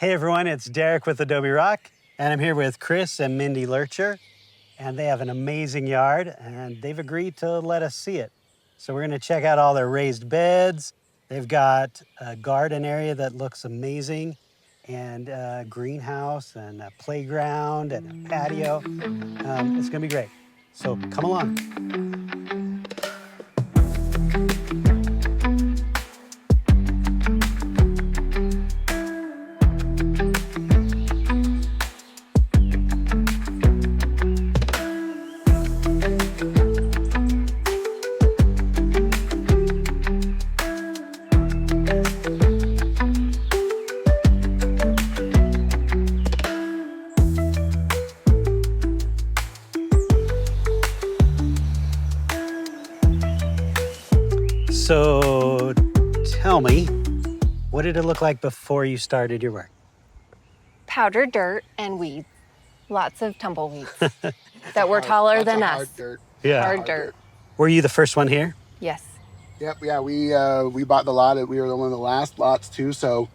Hey everyone, it's Derek with Adobe Rock, and I'm here with Chris and Mindy Loertscher, and they have an amazing yard, and they've agreed to let us see it. So we're gonna check out all their raised beds. They've got a garden area that looks amazing, and a greenhouse, and a playground, and a patio. It's gonna be great. So come along. So tell me, what did it look like before you started your work? Powdered dirt and weeds. Lots of tumbleweeds that were taller than us. Hard dirt. Yeah. Hard dirt. Were you the first one here? Yes. Yep. Yeah. We bought the lot. We were one of the last lots too. So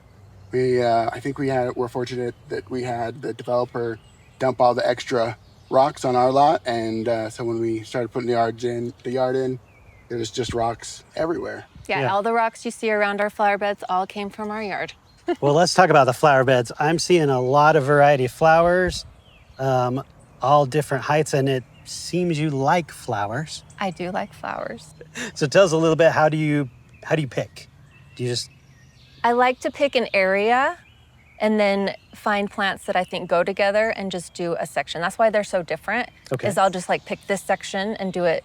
I think we're fortunate that we had the developer dump all the extra rocks on our lot, and so when we started putting the yard in, there was just rocks everywhere. Yeah, all the rocks you see around our flower beds all came from our yard. Well, let's talk about the flower beds. I'm seeing a lot of variety of flowers, all different heights, and it seems you like flowers. I do like flowers. So tell us a little bit, how do you pick? Do you just... I like to pick an area and then find plants that I think go together and just do a section. That's why they're so different. Okay. Is I'll just like pick this section and do it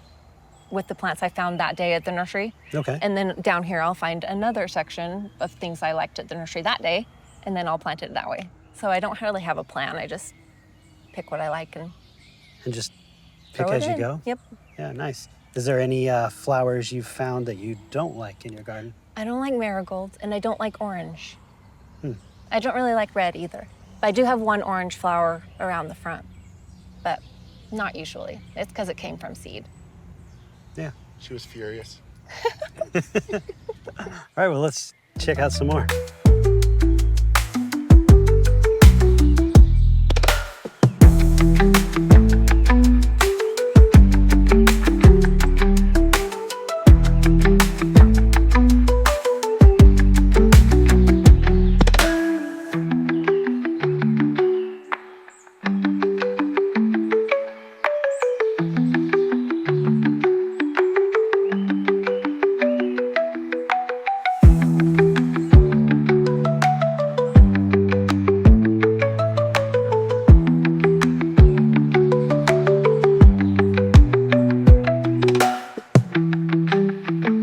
with the plants I found that day at the nursery. Okay. And then down here I'll find another section of things I liked at the nursery that day, and then I'll plant it that way. So I don't really have a plan. I just pick what I like and just pick throw it as you in. go? Yep. Yeah, nice. Is there any flowers you've found that you don't like in your garden? I don't like marigolds, and I don't like orange. I don't really like red either. But I do have one orange flower around the front, but not usually. It's because it came from seed. Yeah. She was furious. All right, well, let's check out some more.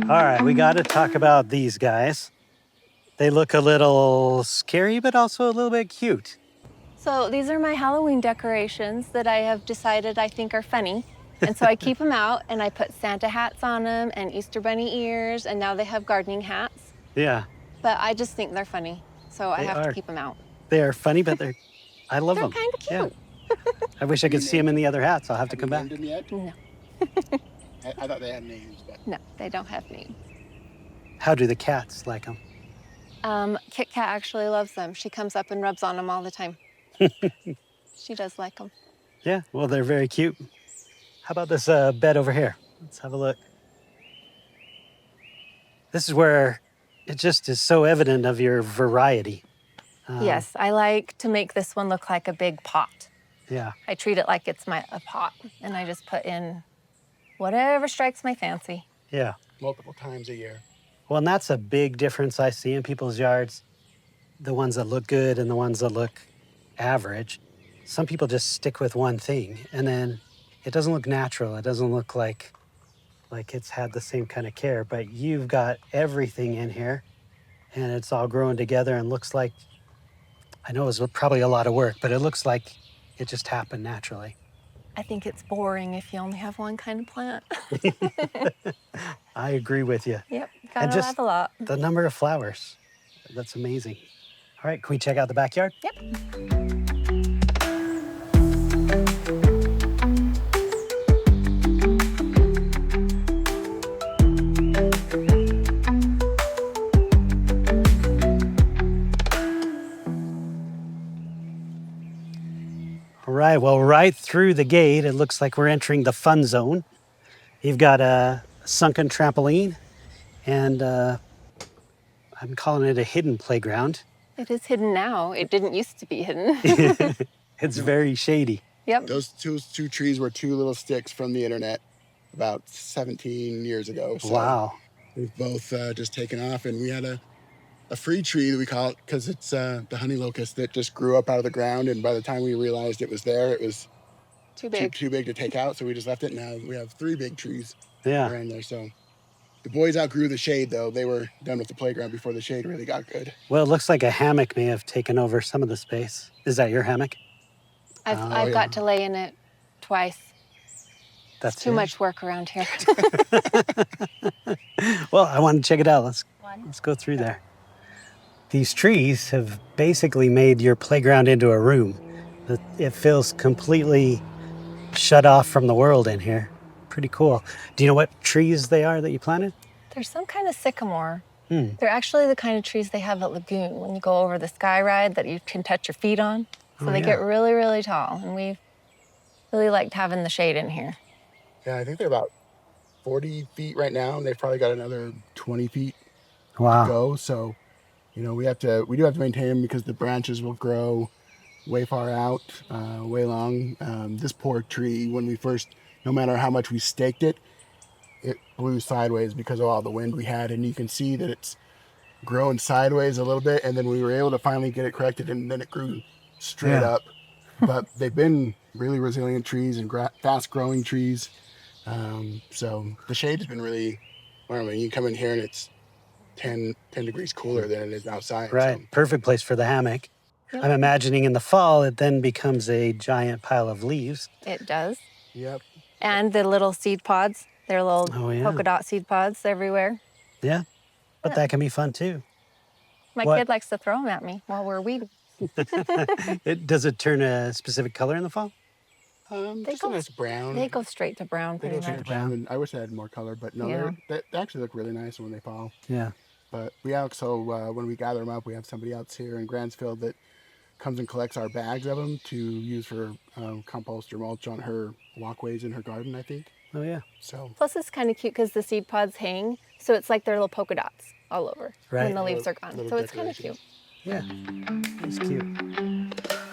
All right, we got to talk about these guys. They look a little scary, but also a little bit cute. So these are my Halloween decorations that I have decided I think are funny. And so I keep them out, and I put Santa hats on them and Easter bunny ears, and now they have gardening hats. Yeah. But I just think they're funny, so I have to keep them out. They are funny, but I love They're them. kind of cute. Yeah. I wish I could see them in the other hats. I'll have to come back. Named them yet? No. I thought they had names, but No, they don't have names. How do the cats like them? Kit Kat actually loves them. She comes up and rubs on them all the time. She does like them. Yeah, well, they're very cute. How about this bed over here? Let's have a look. This is where it just is so evident of your variety. Yes, I like to make this one look like a big pot. Yeah. I treat it like it's a pot, and I just put in whatever strikes my fancy. Yeah. multiple times a year. Well, and that's a big difference I see in people's yards. The ones that look good and the ones that look average. Some people just stick with one thing, and then it doesn't look natural. It doesn't look like it's had the same kind of care. But you've got everything in here, and it's all growing together and looks like, I know it was probably a lot of work, but it looks like it just happened naturally. I think it's boring if you only have one kind of plant. I agree with you. Yep, And gotta just have a lot. the number of flowers, that's amazing. All right, can we check out the backyard? Yep. All right, well, right through the gate, it looks like we're entering the fun zone. You've got a sunken trampoline, and I'm calling it a hidden playground. It is hidden now. It didn't used to be hidden. It's very shady. Yep. Those two trees were two little sticks from the internet about 17 years ago. So Wow. we've both just taken off, and we had a free tree that we call it because it's the honey locust that just grew up out of the ground. And by the time we realized it was there, it was Too big. too big to take out. So we just left it. Now we have 3 big trees Yeah. around there. So the boys outgrew the shade, though. They were done with the playground before the shade really got good. Well, it looks like a hammock may have taken over some of the space. Is that your hammock? I've yeah. got to lay in it twice. That's It's too it? much work around here. Well, I want to check it out. Let's go through there. These trees have basically made your playground into a room. It feels completely shut off from the world in here. Pretty cool. Do you know what trees they are that you planted? There's some kind of sycamore. They're actually the kind of trees they have at Lagoon when you go over the sky ride that you can touch your feet on. So they get really, really tall. And we've really liked having the shade in here. Yeah, I think they're about 40 feet right now, and they've probably got another 20 feet Wow. to go. So, you know, we do have to maintain them because the branches will grow way far out, way long. This poor tree, when we first, no matter how much we staked it, it blew sideways because of all the wind we had. And you can see that it's growing sideways a little bit. And then we were able to finally get it corrected, and then it grew straight up. But they've been really resilient trees and fast growing trees. So the shade has been really, well, I mean, you come in here and it's 10 degrees cooler than it is outside. Right. So. Perfect place for the hammock. Yep. I'm imagining in the fall, it then becomes a giant pile of leaves. It does. Yep. And the little seed pods. They're little Oh, polka dot seed pods everywhere. Yeah. But that can be fun too. My What? kid likes to throw them at me while we're weeding. Does it turn a specific color in the fall? Just a nice brown. They go straight to brown They pretty go straight to much. brown, and I wish I had more color, but no, Yeah. they actually look really nice when they fall. Yeah. But we also, when we gather them up, we have somebody else here in Grantsville that comes and collects our bags of them to use for compost or mulch on her walkways in her garden, I think. Oh, yeah. So Plus, it's kind of cute because the seed pods hang, so it's like they're little polka dots all over Right. when the leaves are gone. Little So it's kind of decorations. cute. Yeah. It's cute.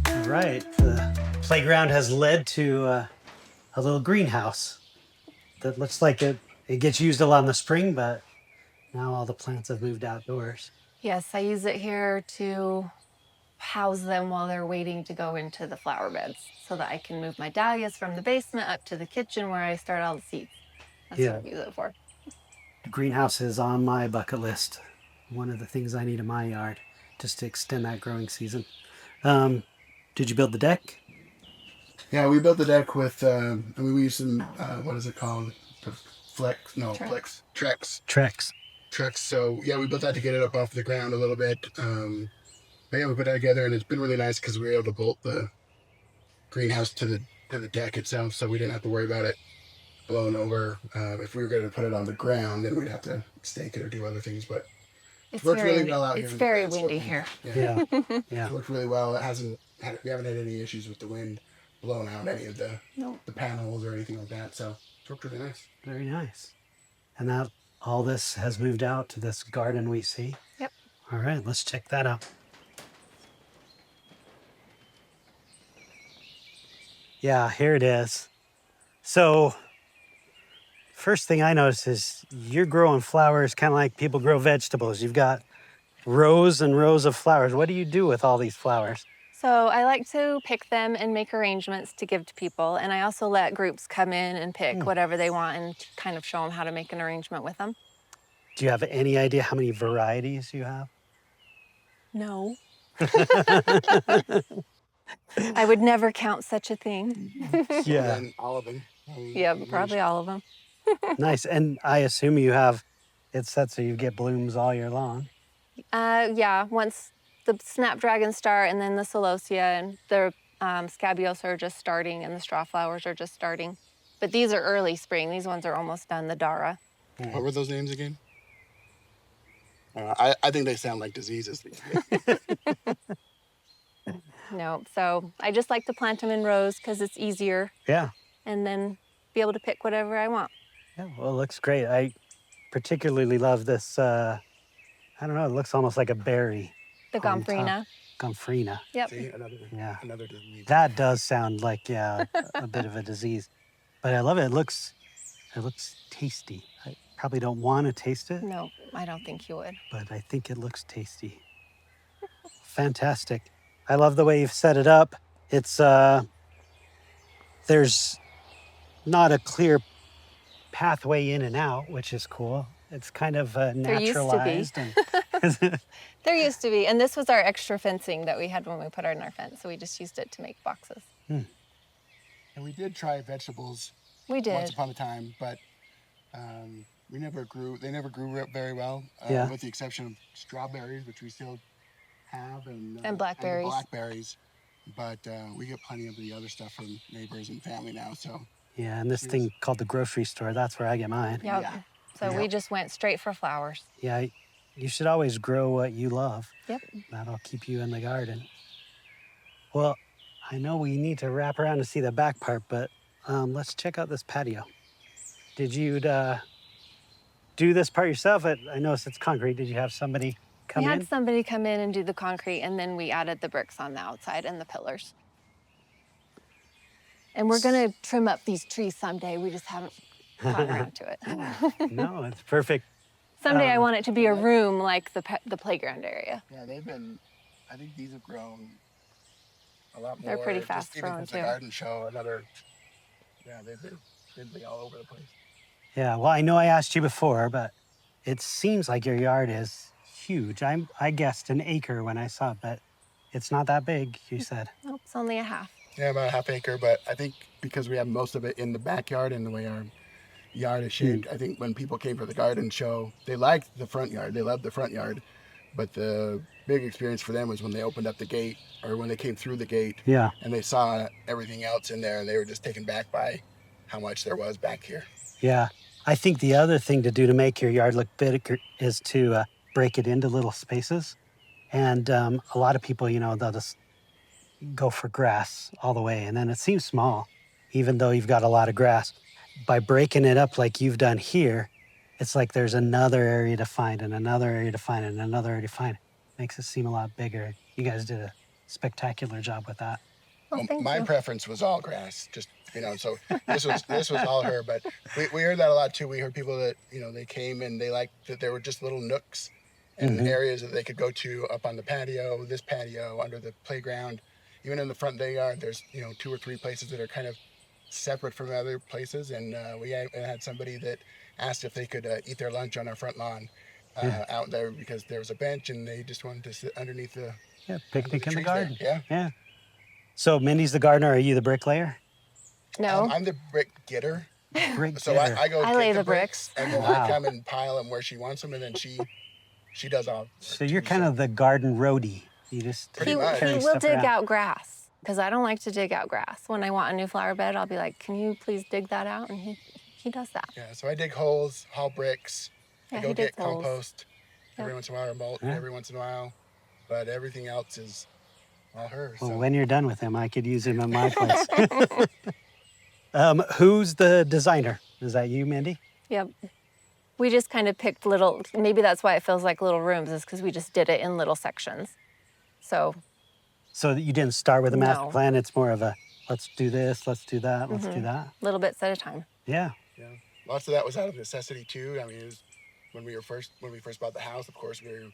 All right. The playground has led to a little greenhouse that looks like it gets used a lot in the spring, but now all the plants have moved outdoors. Yes, I use it here to house them while they're waiting to go into the flower beds so that I can move my dahlias from the basement up to the kitchen where I start all the seeds. That's Yeah. what I use it for. The greenhouse is on my bucket list. One of the things I need in my yard just to extend that growing season. Did you build the deck? yeah, we built the deck with, we used some, what is it called? Flex? No, Trex. Flex. Trex. Trex. So yeah, we built that to get it up off the ground a little bit. But yeah, we put that together, and it's been really nice because we were able to bolt the greenhouse to the deck itself, so we didn't have to worry about it blowing over. If we were going to put it on the ground, then we'd have to stake it or do other things. But It's works very, really well out here it's in the very grass. windy here. Yeah. Yeah. It's worked really well. We haven't had any issues with the wind blowing out any of the panels or anything like that. So it's worked really nice. Very nice. And now all this has moved out to this garden we see. Yep. All right, let's check that out. Yeah, here it is. So first thing I noticed is you're growing flowers kind of like people grow vegetables. You've got rows and rows of flowers. What do you do with all these flowers? So I like to pick them and make arrangements to give to people. And I also let groups come in and pick whatever they want and kind of show them how to make an arrangement with them. Do you have any idea how many varieties you have? No. I would never count such a thing. And then all of them. Yeah, probably all of them. Nice. And I assume you have it set so you get blooms all year long. Yeah, once the snapdragons start, and then the celosia and the scabious are just starting, and the straw flowers are just starting. But these are early spring. These ones are almost done, the Dara. What were those names again? I think they sound like diseases. No, so I just like to plant them in rows because it's easier. Yeah. And then be able to pick whatever I want. Yeah, well, it looks great. I particularly love this, I don't know, it looks almost like a berry. The on top. gomphrena. Gomphrena. Yep. See, Yeah. another disease. That does sound like, yeah, a bit of a disease. But I love it. It looks tasty. I probably don't want to taste it, No, I don't think you would. but I think it looks tasty. Fantastic. I love the way you've set it up. It's, there's not a clear pathway in and out, which is cool. It's kind of naturalized. There used to be. And this was our extra fencing that we had when we put in our fence. So we just used it to make boxes. And we did try vegetables We did. once upon a time, but they never grew very well, Yeah. with the exception of strawberries, which we still have, And blackberries. blackberries. But we get plenty of the other stuff from neighbors and family now. So Yeah, and this thing called the grocery store, that's where I get mine. Yep. Yeah. So we just went straight for flowers. Yeah, you should always grow what you love. Yep. That'll keep you in the garden. Well, I know we need to wrap around to see the back part, but let's check out this patio. Did you do this part yourself? I noticed it's concrete. Did you have somebody come We in? had somebody come in and do the concrete, and then we added the bricks on the outside and the pillars. And we're gonna trim up these trees someday. We just haven't gotten around to it. No, it's perfect. Someday I want it to be a room like the playground area. yeah, I think these have grown a lot more. They're pretty just fast even growing since the too. garden show. They've been all over the place. Yeah, well, I know I asked you before, but it seems like your yard is huge. I guessed an acre when I saw it, but it's not that big, you said. Nope, it's only a half. Yeah, about a half acre, but I think because we have most of it in the backyard and the way our yard is shaped, I think when people came for the garden show, they liked the front yard. They loved the front yard, but the big experience for them was when they opened up the gate or when they came through the gate. Yeah. And they saw everything else in there, and they were just taken back by how much there was back here. Yeah. I think the other thing to do to make your yard look bigger is to break it into little spaces. And a lot of people, they'll just go for grass all the way. And then it seems small, even though you've got a lot of grass. By breaking it up like you've done here, it's like there's another area to find and another area to find and another area to find. Makes it seem a lot bigger. You guys did a spectacular job with that. Well, thank my you. preference was all grass, just so this was all her. But we heard that a lot too. We heard people that they came and they liked that there were just little nooks and areas that they could go to up on the patio, this patio, under the playground, even in the front day yard. There's 2 or 3 places that are kind of separate from other places, and we had somebody that asked if they could eat their lunch on our front lawn out there because there was a bench and they just wanted to sit underneath the picnic in the trees garden. there. Yeah. So Mindy's the gardener. Are you the bricklayer? No. I'm the brick getter. Brick So getter. I go I get lay the the bricks, bricks. and then Wow. I come and pile them where she wants them, and then she does all. So you're kind of the garden roadie. You just Pretty He much. carry will stuff dig around. out grass because I don't like to dig out grass. When I want a new flower bed, I'll be like, "Can you please dig that out?" And he does that. Yeah, so I dig holes, haul bricks. Yeah, I he go get digs holes. compost every Yep. once in a while, or mulch Yeah. every once in a while, but everything else is all her. Well, So when you're done with him, I could use him in my place. Who's the designer? Is that you, Mindy? Yep. We just kind of picked little. Maybe that's why it feels like little rooms, is because we just did it in little sections. So So you didn't start with a master No. plan. It's more of a let's do this, let's do that, let's do that. little bits at a time. Yeah. yeah, lots of that was out of necessity too. I mean, it was when we first bought the house. Of course, we were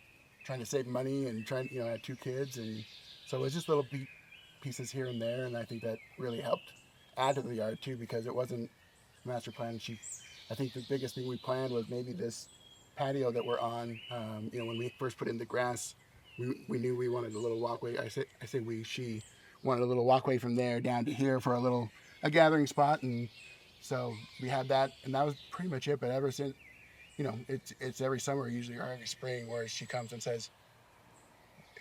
trying to save money and trying, I had 2 kids, and so it was just little pieces here and there, and I think that really helped add to the yard too, because it wasn't master plan. I think the biggest thing we planned was maybe this patio that we're on. When we first put in the grass, we knew we wanted a little walkway. I say we wanted a little walkway from there down to here for a gathering spot. And so we had that, and that was pretty much it. But ever since, it's every summer usually, or every spring, where she comes and says,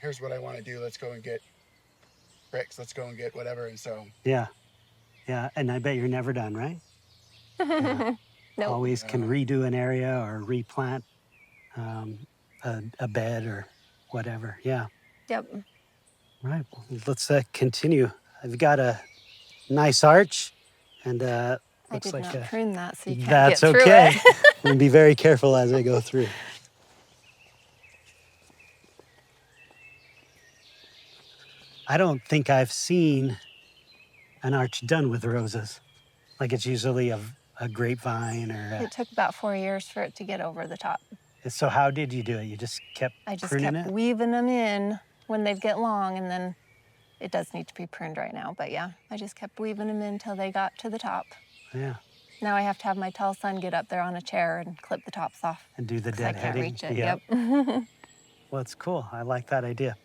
here's what I want to do. Let's go and get bricks. Let's go and get whatever. And so. Yeah. Yeah. And I bet you're never done, right? Yeah. Nope. Always can redo an area or replant a bed or whatever. Yeah. Yep. Right. Well, let's continue. I've got a nice arch, and I looks did like not prune that, so you can't that's get through okay. it. And be very careful as I go through. I don't think I've seen an arch done with roses. Like it's usually a grapevine or. It took about 4 years for it to get over the top. So how did you do it? You just kept I just pruning kept it? weaving them in when they'd get long, and then it does need to be pruned right now. But yeah, I just kept weaving them in until they got to the top. Yeah. Now I have to have my tall son get up there on a chair and clip the tops off. And do the 'cause I deadheading. can't reach it. Yep. Yep. Well, it's cool. I like that idea.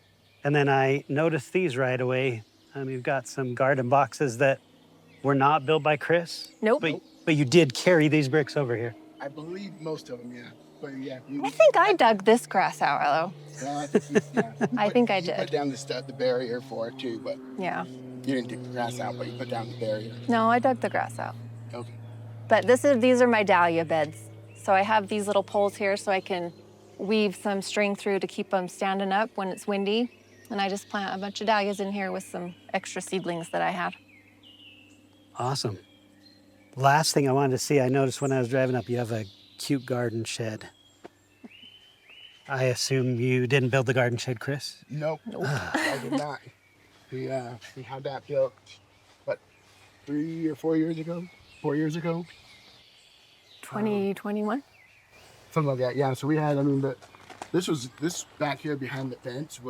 And then I noticed these right away. You've got some garden boxes that were not built by Chris. Nope. But you did carry these bricks over here. I believe most of them, yeah. But yeah. I think I dug this grass out, Elo. I think I think I You did. put down the barrier for it too, but Yeah. you didn't dig the grass out, but you put down the barrier. No, I dug the grass out. Okay. But these are my dahlia beds. So I have these little poles here so I can weave some string through to keep them standing up when it's windy. And I just plant a bunch of dahlias in here with some extra seedlings that I had. Awesome. Last thing I wanted to see, I noticed when I was driving up, you have a cute garden shed. I assume you didn't build the garden shed, Chris? Nope. I did not. We had that built, what, 3 or 4 years ago? 4 years ago? 2021? Something like that, yeah. So we had, this back here behind the fence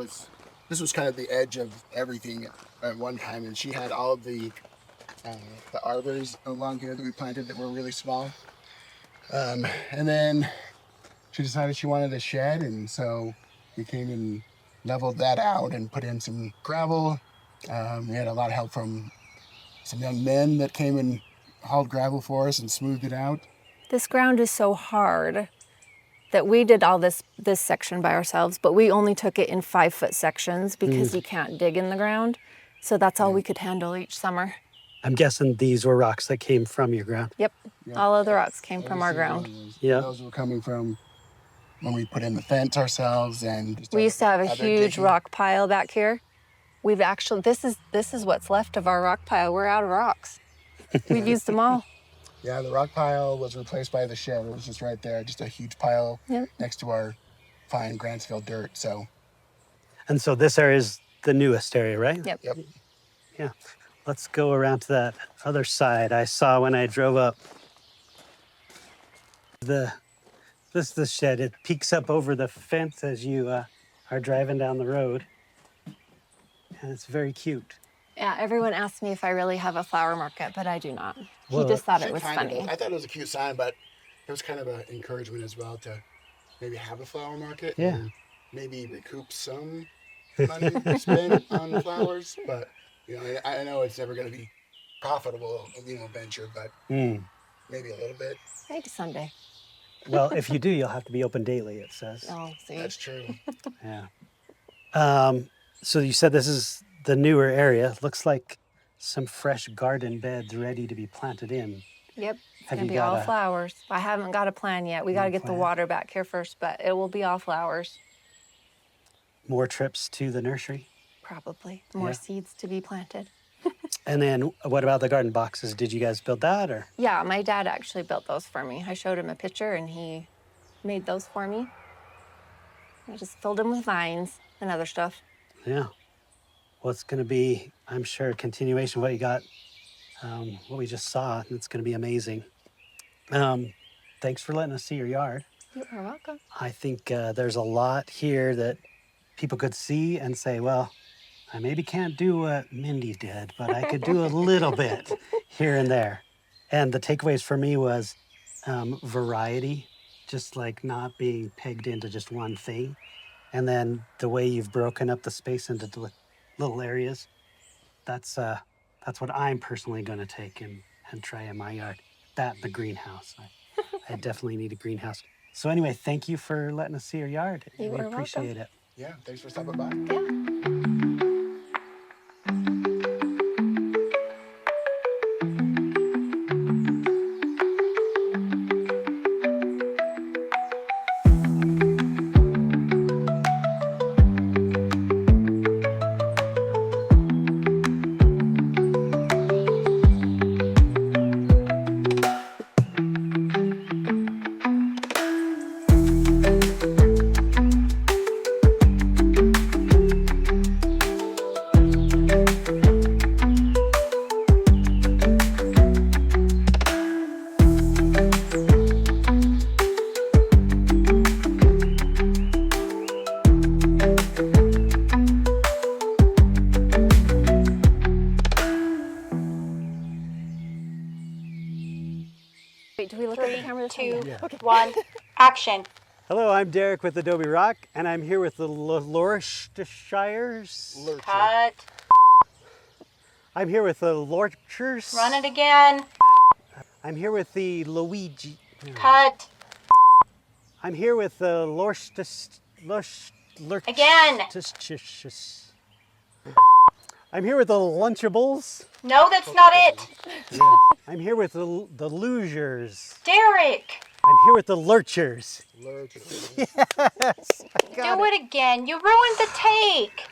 this was kind of the edge of everything at one time. And she had all of the arbors along here that we planted that were really small. And then she decided she wanted a shed, and so we came and leveled that out and put in some gravel. We had a lot of help from some young men that came and hauled gravel for us and smoothed it out. This ground is so hard that we did all this section by ourselves, but we only took it in 5-foot sections because you can't dig in the ground. So that's all we could handle each summer. I'm guessing these were rocks that came from your ground. Yep. Yeah. All of the rocks came from our ground. Yeah. Those were coming from when we put in the fence ourselves, and just We used to have a other huge digging. rock pile back here. We've actually, this is what's left of our rock pile. We're out of rocks. We've used them all. Yeah, the rock pile was replaced by the shed. It was just right there, just a huge pile Yep. next to our fine Grantsville dirt. So, And so this area is the newest area, right? Yep. yep. Yeah. Let's go around to that other side. I saw when I drove up this is the shed. It peeks up over the fence as you are driving down the road. And it's very cute. Yeah, everyone asked me if I really have a flower market, but I do not. Well, He just thought it Should was kind funny. I thought it was a cute sign, but it was kind of an encouragement as well to maybe have a flower market. Yeah. And maybe recoup some money spent on flowers. But, I know it's never going to be profitable, venture, but maybe a little bit. Maybe someday. Well, if you do, you'll have to be open daily, it says. Oh, see. That's true. Yeah. So you said this is the newer area. Looks like some fresh garden beds ready to be planted in. Yep. It's Have going to you be all got a- flowers. I haven't got a plan yet. We got to get the plan? water back here first, but it will be all flowers. More trips to the nursery. Probably. More Yeah. seeds to be planted. And then what about the garden boxes? Did you guys build that or? Yeah, my dad actually built those for me. I showed him a picture and he made those for me. I just filled them with vines and other stuff. Yeah. Well, it's going to be, I'm sure, a continuation of what you got, what we just saw. It's going to be amazing. Thanks for letting us see your yard. You are welcome. I think there's a lot here that people could see and say, well, I maybe can't do what Mindy did, but I could do a little bit here and there. And the takeaways for me was variety, just like not being pegged into just one thing. And then the way you've broken up the space into little areas. that's what I'm personally going to take and try in my yard. That the greenhouse. I definitely need a greenhouse. So anyway, thank you for letting us see your yard. You We are appreciate welcome. it. Yeah, thanks for stopping by. Yeah. Wait, do we look at the 3, camera this 2, time? 1, action. Hello, I'm Derek with Adobe Rock, and I'm here with the Loershires. Cut. I'm here with the Loertschers. Run it again. I'm here with the Luigi. Cut. I'm here with the Again. I'm here with the Lunchables. No, that's not it. I'm here with the Losers. Derek. I'm here with the Loertschers. Loertscher. Yes, I got Do it again. You ruined the take.